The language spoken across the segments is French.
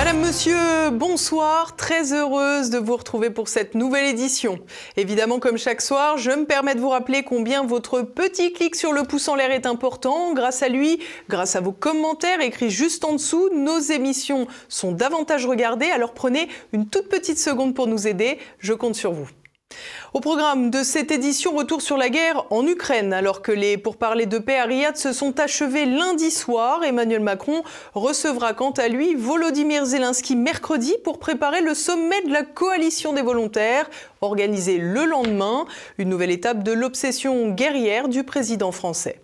Madame, monsieur, bonsoir. Très heureuse de vous retrouver pour cette nouvelle édition. Évidemment, comme chaque soir, je me permets de vous rappeler combien votre petit clic sur le pouce en l'air est important. Grâce à lui, grâce à vos commentaires écrits juste en dessous, nos émissions sont davantage regardées. Alors prenez une toute petite seconde pour nous aider. Je compte sur vous. Au programme de cette édition, retour sur la guerre en Ukraine. Alors que les pourparlers de paix à Riyad se sont achevés lundi soir, Emmanuel Macron recevra quant à lui Volodymyr Zelensky mercredi pour préparer le sommet de la coalition des volontaires, organisé le lendemain, une nouvelle étape de l'obsession guerrière du président français.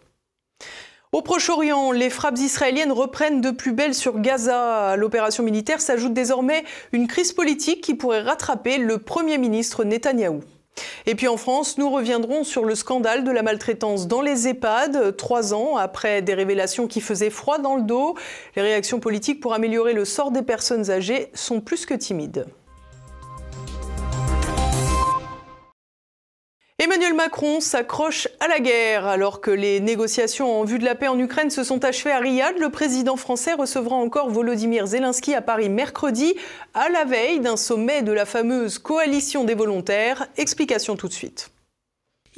Au Proche-Orient, les frappes israéliennes reprennent de plus belle sur Gaza. À l'opération militaire s'ajoute désormais une crise politique qui pourrait rattraper le Premier ministre Netanyahou. Et puis en France, nous reviendrons sur le scandale de la maltraitance dans les EHPAD, 3 ans après des révélations qui faisaient froid dans le dos. Les réactions politiques pour améliorer le sort des personnes âgées sont plus que timides. Emmanuel Macron s'accroche à la guerre. Alors que les négociations en vue de la paix en Ukraine se sont achevées à Riyad, le président français recevra encore Volodymyr Zelensky à Paris mercredi, à la veille d'un sommet de la fameuse coalition des volontaires. Explication tout de suite.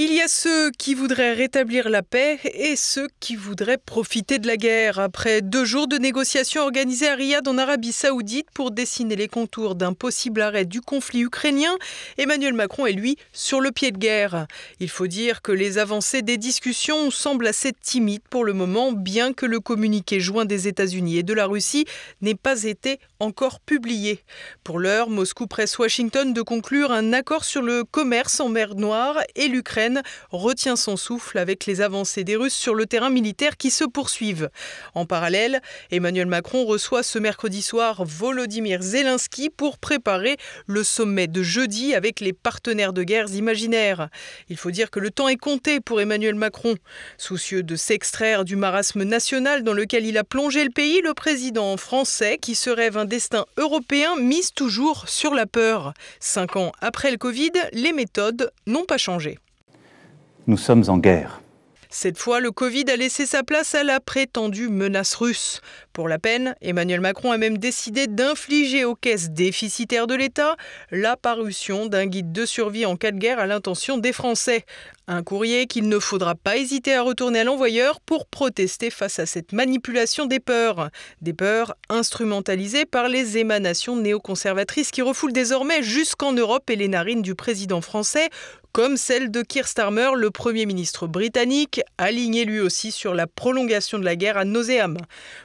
Il y a ceux qui voudraient rétablir la paix et ceux qui voudraient profiter de la guerre. Après 2 jours de négociations organisées à Riyad en Arabie Saoudite pour dessiner les contours d'un possible arrêt du conflit ukrainien, Emmanuel Macron est lui sur le pied de guerre. Il faut dire que les avancées des discussions semblent assez timides pour le moment, bien que le communiqué joint des États-Unis et de la Russie n'ait pas été encore publié. Pour l'heure, Moscou presse Washington de conclure un accord sur le commerce en mer Noire et l'Ukraine retient son souffle avec les avancées des Russes sur le terrain militaire qui se poursuivent. En parallèle, Emmanuel Macron reçoit ce mercredi soir Volodymyr Zelensky pour préparer le sommet de jeudi avec les partenaires de guerre imaginaires. Il faut dire que le temps est compté pour Emmanuel Macron. Soucieux de s'extraire du marasme national dans lequel il a plongé le pays, le président français, qui se rêve un destin européen, mise toujours sur la peur. 5 ans après le Covid, les méthodes n'ont pas changé. Nous sommes en guerre. Cette fois, le Covid a laissé sa place à la prétendue menace russe. Pour la peine, Emmanuel Macron a même décidé d'infliger aux caisses déficitaires de l'État la parution d'un guide de survie en cas de guerre à l'intention des Français. Un courrier qu'il ne faudra pas hésiter à retourner à l'envoyeur pour protester face à cette manipulation des peurs. Des peurs instrumentalisées par les émanations néoconservatrices qui refoulent désormais jusqu'en Europe et les narines du président français, comme celle de Keir Starmer, le Premier ministre britannique, aligné lui aussi sur la prolongation de la guerre ad nauseam.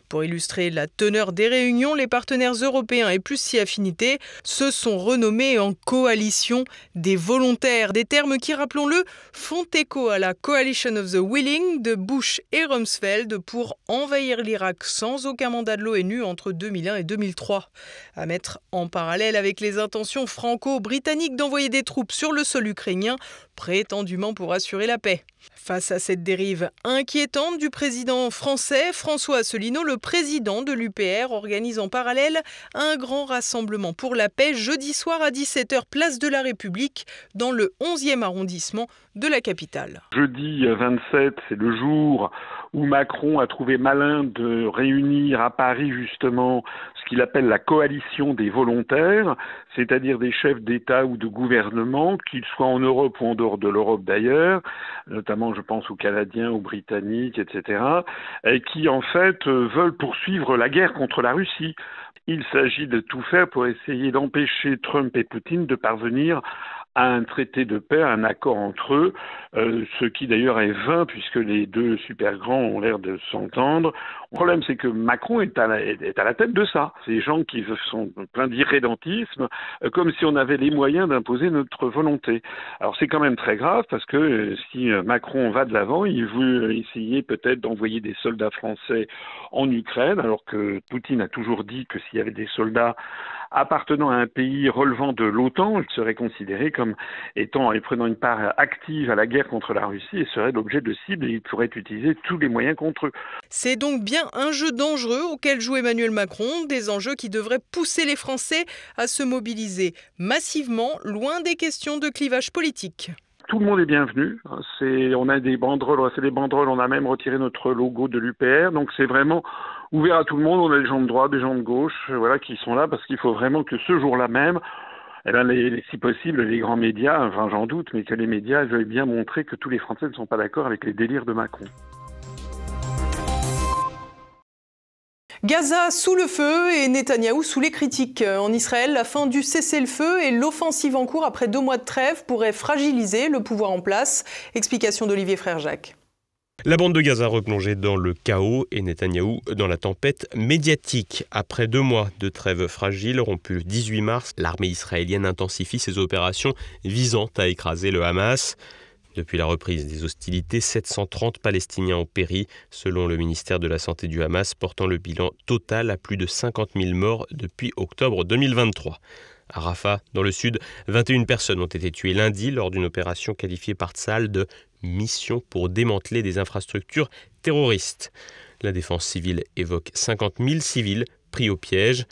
Pour illustrer la teneur des réunions, les partenaires européens et plus si affinités se sont renommés en coalition des volontaires, des termes qui, rappelons-le, font écho à la Coalition of the Willing de Bush et Rumsfeld pour envahir l'Irak sans aucun mandat de l'ONU entre 2001 et 2003. À mettre en parallèle avec les intentions franco-britanniques d'envoyer des troupes sur le sol ukrainien, prétendument pour assurer la paix. Face à cette dérive inquiétante du président français, François Asselineau, le président de l'UPR, organise en parallèle un grand rassemblement pour la paix jeudi soir à 17h, place de la République, dans le 11e arrondissement de la capitale. Jeudi 27, c'est le jour où Macron a trouvé malin de réunir à Paris justement ce qu'il appelle la coalition des volontaires, c'est-à-dire des chefs d'État ou de gouvernement, qu'ils soient en Europe ou en dehors de l'Europe d'ailleurs, notamment je pense aux Canadiens, aux Britanniques, etc., et qui en fait veulent poursuivre la guerre contre la Russie. Il s'agit de tout faire pour essayer d'empêcher Trump et Poutine de parvenir à un traité de paix, un accord entre eux, ce qui d'ailleurs est vain puisque les deux super grands ont l'air de s'entendre. Le problème, c'est que Macron est à la tête de ça. Ces gens qui sont pleins d'irrédentisme, comme si on avait les moyens d'imposer notre volonté. Alors c'est quand même très grave parce que si Macron va de l'avant, il veut essayer peut-être d'envoyer des soldats français en Ukraine, alors que Poutine a toujours dit que s'il y avait des soldats appartenant à un pays relevant de l'OTAN, il serait considéré comme étant et prenant une part active à la guerre contre la Russie et serait l'objet de cibles et il pourrait utiliser tous les moyens contre eux. C'est donc bien un jeu dangereux auquel joue Emmanuel Macron, des enjeux qui devraient pousser les Français à se mobiliser massivement, loin des questions de clivage politique. Tout le monde est bienvenu. On a des banderoles, on a même retiré notre logo de l'UPR. Donc c'est vraiment ouvert à tout le monde. On a des gens de droite, des gens de gauche, voilà, qui sont là parce qu'il faut vraiment que ce jour-là même, eh bien, si possible, les grands médias, enfin j'en doute, mais que les médias veuillent bien montrer que tous les Français ne sont pas d'accord avec les délires de Macron. Gaza sous le feu et Netanyahou sous les critiques. En Israël, la fin du cessez-le-feu et l'offensive en cours après 2 mois de trêve pourraient fragiliser le pouvoir en place. Explication d'Olivier Frère-Jacques. La bande de Gaza replongée dans le chaos et Netanyahou dans la tempête médiatique. Après 2 mois de trêve fragile rompue le 18 mars, l'armée israélienne intensifie ses opérations visant à écraser le Hamas. Depuis la reprise des hostilités, 730 Palestiniens ont péri, selon le ministère de la Santé du Hamas, portant le bilan total à plus de 50 000 morts depuis octobre 2023. À Rafah, dans le sud, 21 personnes ont été tuées lundi lors d'une opération qualifiée par Tsahal de « mission pour démanteler des infrastructures terroristes ». La défense civile évoque 50 000 civils pris au piège.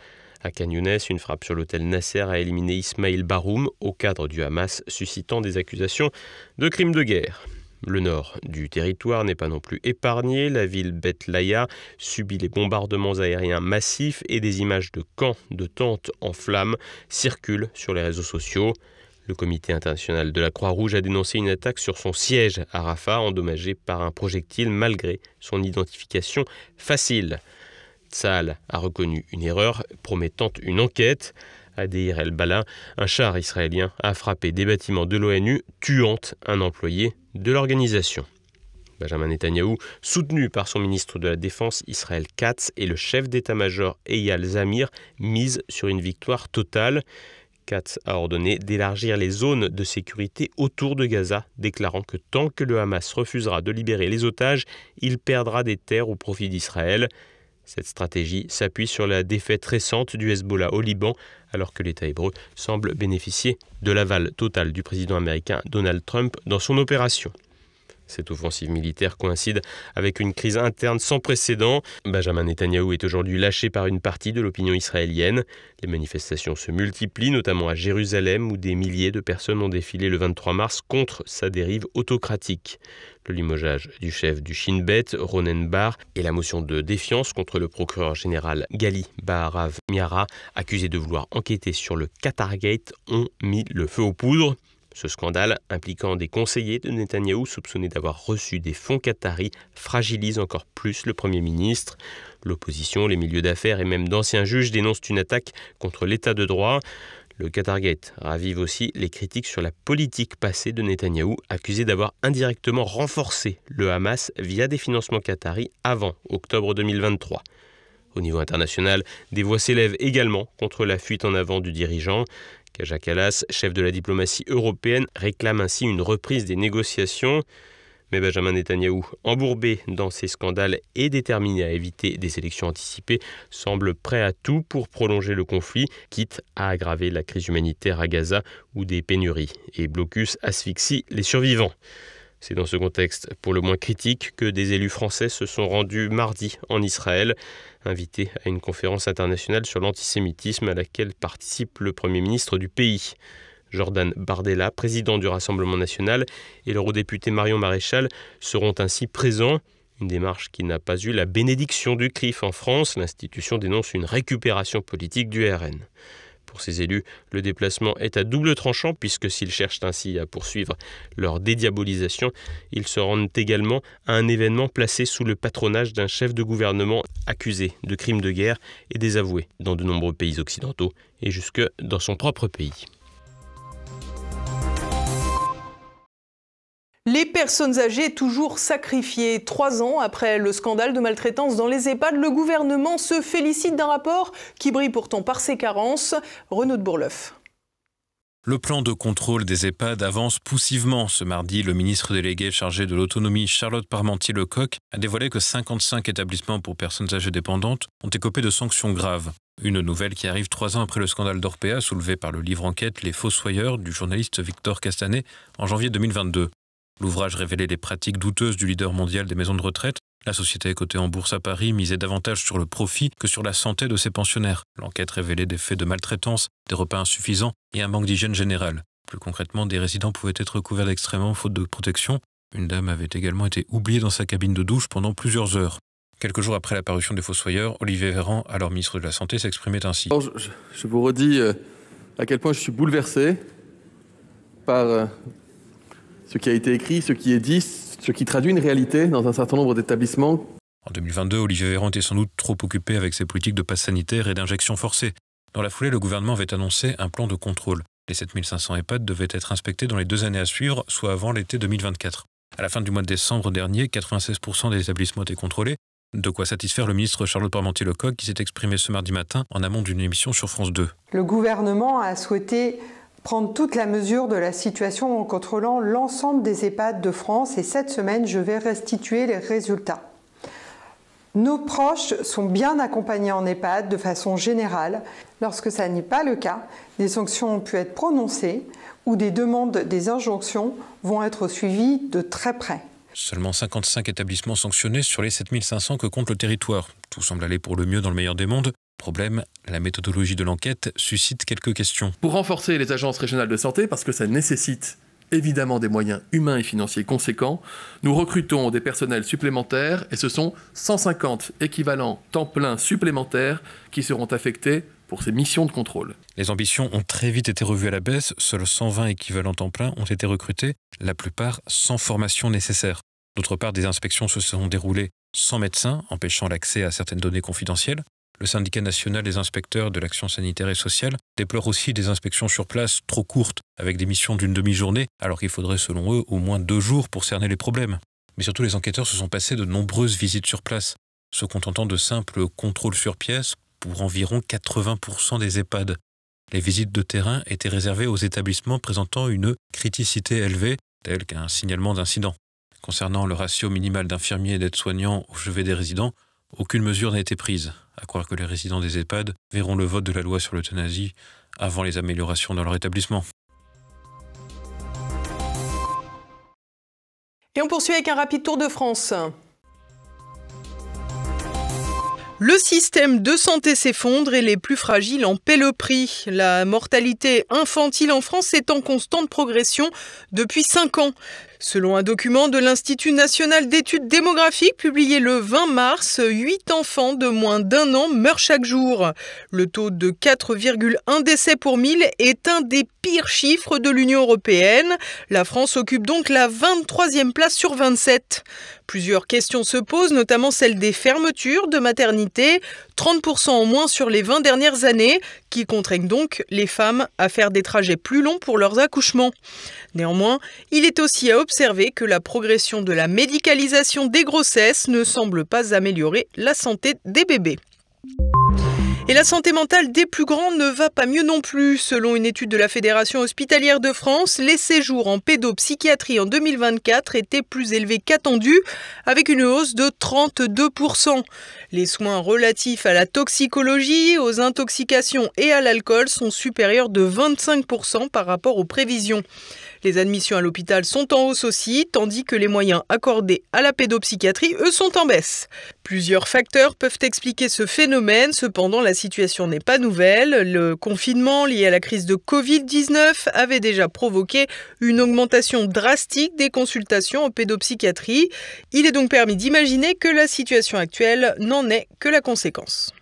À Khan Younes, une frappe sur l'hôtel Nasser a éliminé Ismail Baroum, au cadre du Hamas, suscitant des accusations de crimes de guerre. Le nord du territoire n'est pas non plus épargné. La ville Beth Laïa subit les bombardements aériens massifs et des images de camps de tentes en flammes circulent sur les réseaux sociaux. Le comité international de la Croix-Rouge a dénoncé une attaque sur son siège à Rafah, endommagé par un projectile malgré son identification facile. Tsahal a reconnu une erreur, promettant une enquête. À Deir el-Bala, un char israélien a frappé des bâtiments de l'ONU, tuant un employé de l'organisation. Benjamin Netanyahou, soutenu par son ministre de la Défense Israël Katz et le chef d'état-major Eyal Zamir, mise sur une victoire totale. Katz a ordonné d'élargir les zones de sécurité autour de Gaza, déclarant que tant que le Hamas refusera de libérer les otages, il perdra des terres au profit d'Israël. Cette stratégie s'appuie sur la défaite récente du Hezbollah au Liban, alors que l'État hébreu semble bénéficier de l'aval total du président américain Donald Trump dans son opération. Cette offensive militaire coïncide avec une crise interne sans précédent. Benjamin Netanyahou est aujourd'hui lâché par une partie de l'opinion israélienne. Les manifestations se multiplient, notamment à Jérusalem, où des milliers de personnes ont défilé le 23 mars contre sa dérive autocratique. Le limogeage du chef du Shin Bet, Ronen Bar, et la motion de défiance contre le procureur général Gali Baharav Miara, accusé de vouloir enquêter sur le Qatargate, ont mis le feu aux poudres. Ce scandale, impliquant des conseillers de Netanyahou soupçonnés d'avoir reçu des fonds qataris, fragilise encore plus le Premier ministre. L'opposition, les milieux d'affaires et même d'anciens juges dénoncent une attaque contre l'état de droit. Le Qatargate ravive aussi les critiques sur la politique passée de Netanyahou, accusé d'avoir indirectement renforcé le Hamas via des financements qataris avant octobre 2023. Au niveau international, des voix s'élèvent également contre la fuite en avant du dirigeant. Kaja Kallas, chef de la diplomatie européenne, réclame ainsi une reprise des négociations. Mais Benjamin Netanyahou, embourbé dans ces scandales et déterminé à éviter des élections anticipées, semble prêt à tout pour prolonger le conflit, quitte à aggraver la crise humanitaire à Gaza où des pénuries et blocus asphyxient les survivants. C'est dans ce contexte pour le moins critique que des élus français se sont rendus mardi en Israël, invités à une conférence internationale sur l'antisémitisme à laquelle participe le Premier ministre du pays. Jordan Bardella, président du Rassemblement national, et l'eurodéputé Marion Maréchal seront ainsi présents. Une démarche qui n'a pas eu la bénédiction du CRIF en France. L'institution dénonce une récupération politique du RN. Pour ces élus, le déplacement est à double tranchant puisque s'ils cherchent ainsi à poursuivre leur dédiabolisation, ils se rendent également à un événement placé sous le patronage d'un chef de gouvernement accusé de crimes de guerre et désavoué dans de nombreux pays occidentaux et jusque dans son propre pays. Les personnes âgées toujours sacrifiées. 3 ans après le scandale de maltraitance dans les EHPAD, le gouvernement se félicite d'un rapport qui brille pourtant par ses carences. Renaud de Bourleuf. Le plan de contrôle des EHPAD avance poussivement. Ce mardi, le ministre délégué chargé de l'autonomie, Charlotte Parmentier-Lecocq, a dévoilé que 55 établissements pour personnes âgées dépendantes ont écopé de sanctions graves. Une nouvelle qui arrive 3 ans après le scandale d'Orpea soulevé par le livre enquête Les Fossoyeurs du journaliste Victor Castanet en janvier 2022. L'ouvrage révélait les pratiques douteuses du leader mondial des maisons de retraite. La société cotée en bourse à Paris misait davantage sur le profit que sur la santé de ses pensionnaires. L'enquête révélait des faits de maltraitance, des repas insuffisants et un manque d'hygiène générale. Plus concrètement, des résidents pouvaient être couverts d'excréments faute de protection. Une dame avait également été oubliée dans sa cabine de douche pendant plusieurs heures. Quelques jours après la parution des Fossoyeurs, Olivier Véran, alors ministre de la Santé, s'exprimait ainsi. Alors, je vous redis à quel point je suis bouleversé par ce qui a été écrit, ce qui est dit, ce qui traduit une réalité dans un certain nombre d'établissements. En 2022, Olivier Véran était sans doute trop occupé avec ses politiques de passe sanitaire et d'injections forcées. Dans la foulée, le gouvernement avait annoncé un plan de contrôle. Les 7500 EHPAD devaient être inspectés dans les 2 années à suivre, soit avant l'été 2024. À la fin du mois de décembre dernier, 96% des établissements étaient contrôlés. De quoi satisfaire le ministre Charlotte Parmentier-Lecocq qui s'est exprimé ce mardi matin en amont d'une émission sur France 2. Le gouvernement a souhaité prendre toute la mesure de la situation en contrôlant l'ensemble des EHPAD de France et cette semaine, je vais restituer les résultats. Nos proches sont bien accompagnés en EHPAD de façon générale. Lorsque ça n'est pas le cas, des sanctions ont pu être prononcées ou des demandes, des injonctions vont être suivies de très près. Seulement 55 établissements sanctionnés sur les 7500 que compte le territoire. Tout semble aller pour le mieux dans le meilleur des mondes. Problème, la méthodologie de l'enquête suscite quelques questions. Pour renforcer les agences régionales de santé, parce que ça nécessite évidemment des moyens humains et financiers conséquents, nous recrutons des personnels supplémentaires et ce sont 150 équivalents temps plein supplémentaires qui seront affectés pour ces missions de contrôle. Les ambitions ont très vite été revues à la baisse. Seuls 120 équivalents temps plein ont été recrutés, la plupart sans formation nécessaire. D'autre part, des inspections se sont déroulées sans médecin, empêchant l'accès à certaines données confidentielles. Le syndicat national des inspecteurs de l'action sanitaire et sociale déplore aussi des inspections sur place trop courtes, avec des missions d'une demi-journée, alors qu'il faudrait selon eux au moins 2 jours pour cerner les problèmes. Mais surtout, les enquêteurs se sont passés de nombreuses visites sur place, se contentant de simples contrôles sur pièce pour environ 80% des EHPAD. Les visites de terrain étaient réservées aux établissements présentant une criticité élevée, telle qu'un signalement d'incident. Concernant le ratio minimal d'infirmiers et d'aides-soignants au chevet des résidents, aucune mesure n'a été prise. À croire que les résidents des EHPAD verront le vote de la loi sur l'euthanasie avant les améliorations dans leur établissement. Et on poursuit avec un rapide tour de France. Le système de santé s'effondre et les plus fragiles en paient le prix. La mortalité infantile en France est en constante progression depuis 5 ans. Selon un document de l'Institut national d'études démographiques publié le 20 mars, 8 enfants de moins d'1 an meurent chaque jour. Le taux de 4,1 décès pour 1000 est un des pires chiffres de l'Union européenne. La France occupe donc la 23e place sur 27. Plusieurs questions se posent, notamment celle des fermetures de maternité, 30% en moins sur les 20 dernières années, qui contraignent donc les femmes à faire des trajets plus longs pour leurs accouchements. Néanmoins, il est aussi à observer que la progression de la médicalisation des grossesses ne semble pas améliorer la santé des bébés. Et la santé mentale des plus grands ne va pas mieux non plus. Selon une étude de la Fédération hospitalière de France, les séjours en pédopsychiatrie en 2024 étaient plus élevés qu'attendus, avec une hausse de 32%. Les soins relatifs à la toxicologie, aux intoxications et à l'alcool sont supérieurs de 25% par rapport aux prévisions. Les admissions à l'hôpital sont en hausse aussi, tandis que les moyens accordés à la pédopsychiatrie, eux, sont en baisse. Plusieurs facteurs peuvent expliquer ce phénomène, cependant la situation n'est pas nouvelle. Le confinement lié à la crise de Covid-19 avait déjà provoqué une augmentation drastique des consultations en pédopsychiatrie. Il est donc permis d'imaginer que la situation actuelle n'en est que la conséquence.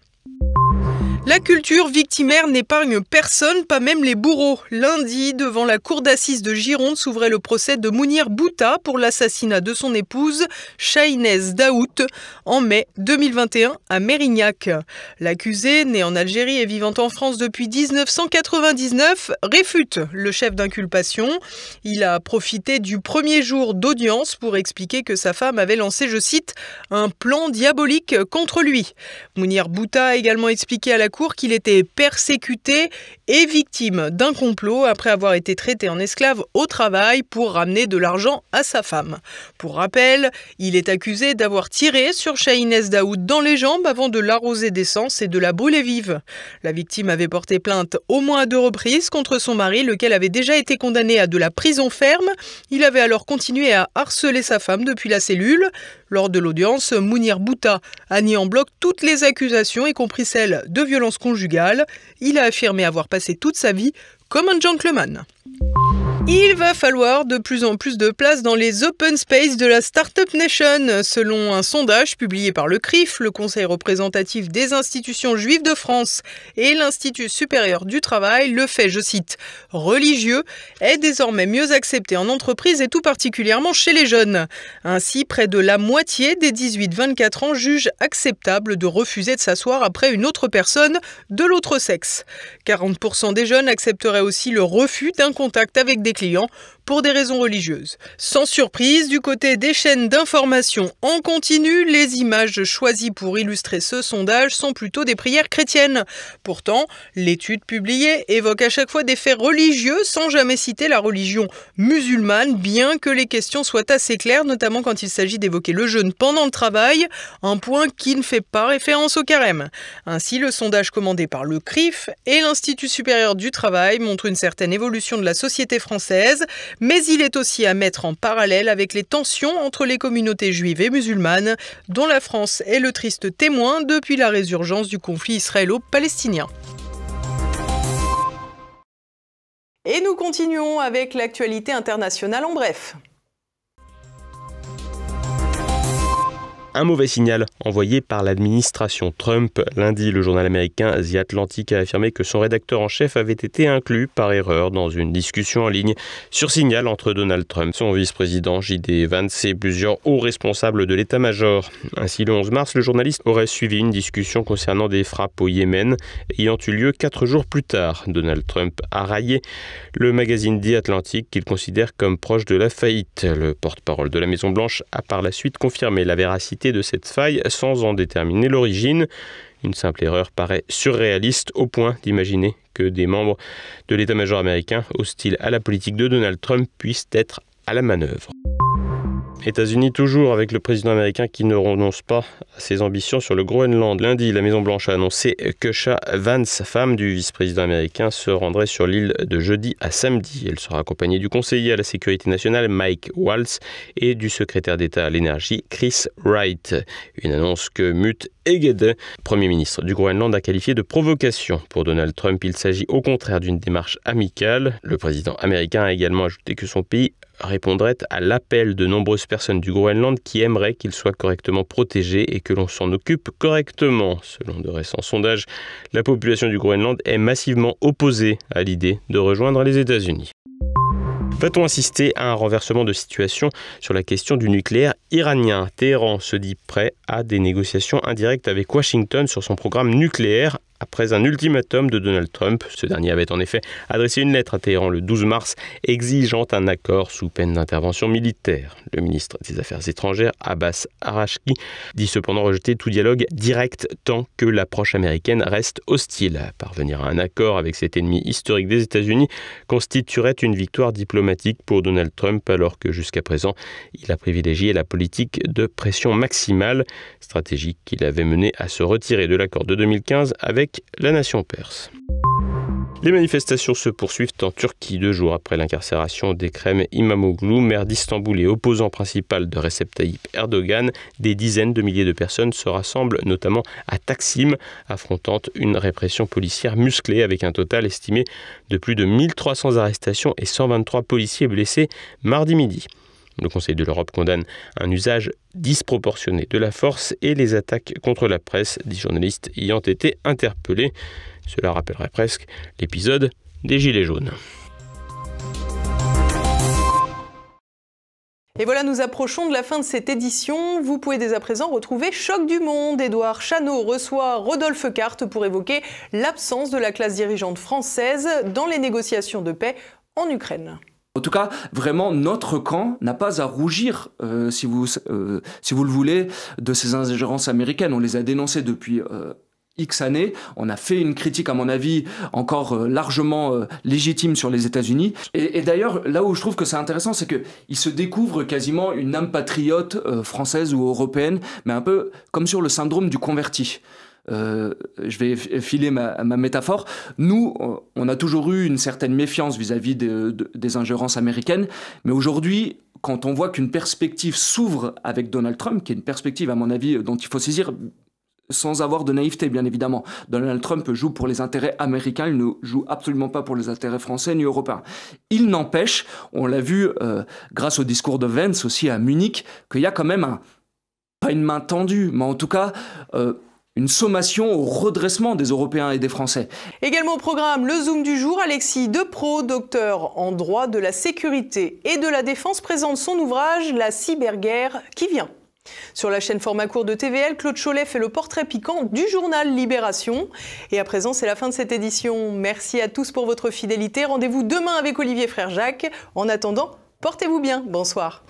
La culture victimaire n'épargne personne, pas même les bourreaux. Lundi, devant la cour d'assises de Gironde, s'ouvrait le procès de Mounir Bouta pour l'assassinat de son épouse, Chahinez Daout, en mai 2021 à Mérignac. L'accusé, né en Algérie et vivant en France depuis 1999, réfute le chef d'inculpation. Il a profité du premier jour d'audience pour expliquer que sa femme avait lancé, je cite, « un plan diabolique contre lui ». Mounir Bouta a également expliqué à la cour qu'il était persécuté et victime d'un complot après avoir été traité en esclave au travail pour ramener de l'argent à sa femme. Pour rappel, il est accusé d'avoir tiré sur Chahinez Daout dans les jambes avant de l'arroser d'essence et de la brûler vive. La victime avait porté plainte au moins à 2 reprises contre son mari, lequel avait déjà été condamné à de la prison ferme. Il avait alors continué à harceler sa femme depuis la cellule. Lors de l'audience, Mounir Bouta a nié en bloc toutes les accusations, y compris celles de violence conjugale. Il a affirmé avoir passé toute sa vie comme un gentleman. Il va falloir de plus en plus de place dans les open space de la Startup Nation. Selon un sondage publié par le CRIF, le Conseil représentatif des institutions juives de France et l'Institut supérieur du travail, le fait, je cite, « religieux » est désormais mieux accepté en entreprise et tout particulièrement chez les jeunes. Ainsi, près de la moitié des 18-24 ans jugent acceptable de refuser de s'asseoir après une autre personne de l'autre sexe. 40% des jeunes accepteraient aussi le refus d'un contact avec des clients pour des raisons religieuses. Sans surprise, du côté des chaînes d'information en continu, les images choisies pour illustrer ce sondage sont plutôt des prières chrétiennes. Pourtant, l'étude publiée évoque à chaque fois des faits religieux sans jamais citer la religion musulmane, bien que les questions soient assez claires, notamment quand il s'agit d'évoquer le jeûne pendant le travail, un point qui ne fait pas référence au carême. Ainsi, le sondage commandé par le CRIF et l'Institut supérieur du travail montre une certaine évolution de la société française, mais il est aussi à mettre en parallèle avec les tensions entre les communautés juives et musulmanes, dont la France est le triste témoin depuis la résurgence du conflit israélo-palestinien. Et nous continuons avec l'actualité internationale en bref. Un mauvais signal envoyé par l'administration Trump. Lundi, le journal américain The Atlantic a affirmé que son rédacteur en chef avait été inclus par erreur dans une discussion en ligne sur Signal entre Donald Trump, son vice-président J.D. Vance et plusieurs hauts responsables de l'état-major. Ainsi, le 11 mars, le journaliste aurait suivi une discussion concernant des frappes au Yémen ayant eu lieu 4 jours plus tard. Donald Trump a raillé le magazine The Atlantic qu'il considère comme proche de la faillite. Le porte-parole de la Maison-Blanche a par la suite confirmé la véracité de cette faille sans en déterminer l'origine. Une simple erreur paraît surréaliste au point d'imaginer que des membres de l'état-major américain hostiles à la politique de Donald Trump puissent être à la manœuvre. États-Unis toujours avec le président américain qui ne renonce pas à ses ambitions sur le Groenland. Lundi, la Maison-Blanche a annoncé que Chá Vance, femme du vice-président américain, se rendrait sur l'île de jeudi à samedi. Elle sera accompagnée du conseiller à la sécurité nationale Mike Waltz et du secrétaire d'État à l'énergie Chris Wright. Une annonce que Mute Egede, Premier ministre du Groenland, a qualifiée de provocation. Pour Donald Trump, il s'agit au contraire d'une démarche amicale. Le président américain a également ajouté que son pays répondrait à l'appel de nombreuses personnes du Groenland qui aimeraient qu'il soit correctement protégé et que l'on s'en occupe correctement. Selon de récents sondages, la population du Groenland est massivement opposée à l'idée de rejoindre les États-Unis. Va-t-on assister à un renversement de situation sur la question du nucléaire iranien ? Téhéran se dit prêt à des négociations indirectes avec Washington sur son programme nucléaire après un ultimatum de Donald Trump. Ce dernier avait en effet adressé une lettre à Téhéran le 12 mars exigeant un accord sous peine d'intervention militaire. Le ministre des Affaires étrangères, Abbas Arachki, dit cependant rejeter tout dialogue direct tant que l'approche américaine reste hostile. Parvenir à un accord avec cet ennemi historique des États-Unis constituerait une victoire diplomatique pour Donald Trump alors que jusqu'à présent, il a privilégié la politique de pression maximale, stratégie qu'il avait menée à se retirer de l'accord de 2015 avec la nation perse. Les manifestations se poursuivent en Turquie 2 jours après l'incarcération d'Ekrem İmamoğlu, maire d'Istanbul et opposant principal de Recep Tayyip Erdogan. Des dizaines de milliers de personnes se rassemblent notamment à Taksim, affrontant une répression policière musclée avec un total estimé de plus de 1300 arrestations et 123 policiers blessés mardi midi. Le Conseil de l'Europe condamne un usage disproportionné de la force et les attaques contre la presse, 10 journalistes ayant été interpellés. Cela rappellerait presque l'épisode des Gilets jaunes. Et voilà, nous approchons de la fin de cette édition. Vous pouvez dès à présent retrouver Choc du Monde. Édouard Chano reçoit Rodolphe Carte pour évoquer l'absence de la classe dirigeante française dans les négociations de paix en Ukraine. En tout cas, vraiment, notre camp n'a pas à rougir, si vous le voulez, de ces ingérences américaines. On les a dénoncées depuis X années. On a fait une critique, à mon avis, encore largement légitime sur les États-Unis. Et d'ailleurs, là où je trouve que c'est intéressant, c'est qu'ils se découvrent quasiment une âme patriote française ou européenne, mais un peu comme sur le syndrome du converti. Je vais filer ma métaphore. Nous, on a toujours eu une certaine méfiance vis-à-vis des ingérences américaines, mais aujourd'hui, quand on voit qu'une perspective s'ouvre avec Donald Trump, qui est une perspective, à mon avis, dont il faut saisir sans avoir de naïveté, bien évidemment. Donald Trump joue pour les intérêts américains, il ne joue absolument pas pour les intérêts français ni européens. Il n'empêche, on l'a vu grâce au discours de Vance aussi à Munich, qu'il y a quand même pas une main tendue, mais en tout cas une sommation au redressement des Européens et des Français. Également au programme, le Zoom du jour, Alexis Depraux, docteur en droit de la sécurité et de la défense, présente son ouvrage « La cyberguerre qui vient ». Sur la chaîne format court de TVL, Claude Cholet fait le portrait piquant du journal Libération. Et à présent, c'est la fin de cette édition. Merci à tous pour votre fidélité. Rendez-vous demain avec Olivier Frère Jacques. En attendant, portez-vous bien. Bonsoir.